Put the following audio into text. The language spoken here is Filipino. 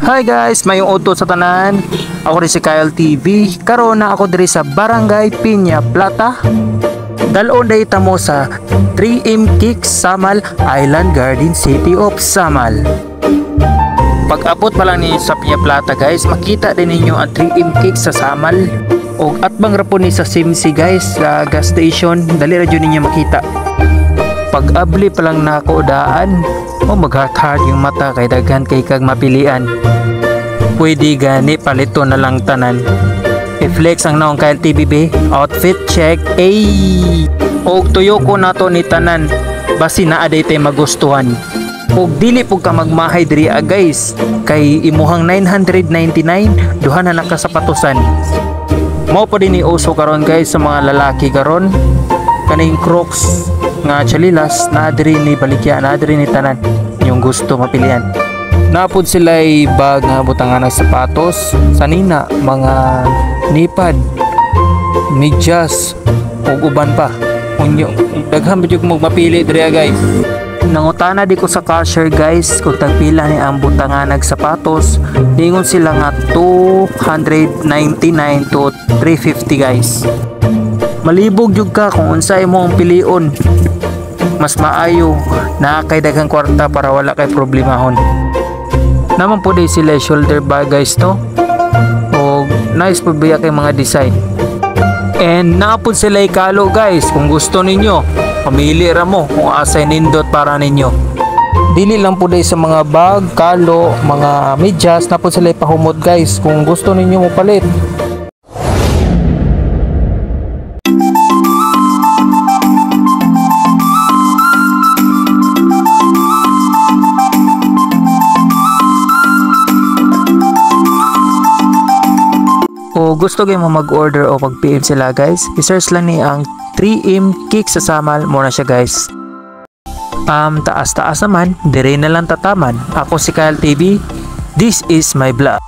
Hi guys, mayong udto sa tanan. Ako rin si Kyle TV. Karon na ako diri sa Barangay Piña Plata. Dalon day ta mo sa 3M Kicks Samal Island Garden City of Samal. Pag-abot pa lang ninyo sa Piña Plata guys, makita din ninyo ang 3M Kicks sa Samal. O atbang rapon ni sa Simsi guys, sa gas station, dali ra jud ninyo makita. Pag-abli pa lang na ako daan, mag-hard yung mata kay daghan kay kag mapilian. Pwede gani palito na lang tanan. I-flex ang naong Kyle TVB outfit check. Ay! Og tuyo ko nato ni tanan basi naa day tay magustuhan. Og dili pug ka magmahay diri guys kay imuhang 999 duha na nakasapatusan. Mao pa din ni uso karon guys sa mga lalaki karon. Kaning Crocs nga chalilas na diri ni balikya na diri ni tanan yung gusto mapilian. Napod sila bag nga butangan ng sapatos sanina mga nipad medyas ug uban pa unyo daghan jud mo mapili diri guys. Nangutana di ko sa cashier guys kung tagpila ni ang butangan ng sapatos, ingon sila nga 299 to 350 guys. Malibog jud ka kung unsay mo ang pilion. Mas maayo na kay daghang kwarta para wala kay problemahon. Naman po day sila shoulder bag guys to. O nice po biya kay mga design. And napod sila ikalo guys kung gusto ninyo. Pamili ra mo kung asay nindot para ninyo. Dili lang po day sa mga bag, kalo, mga medyas napod sila ipahumot guys kung gusto ninyo mo palit. O gusto kayo mo mag-order o mag-PM sila guys, i-search lang ni ang 3M Kicks sa Samal muna siya guys. Taas naman, dire na lang tataman. Ako si Kyle TV, this is my vlog.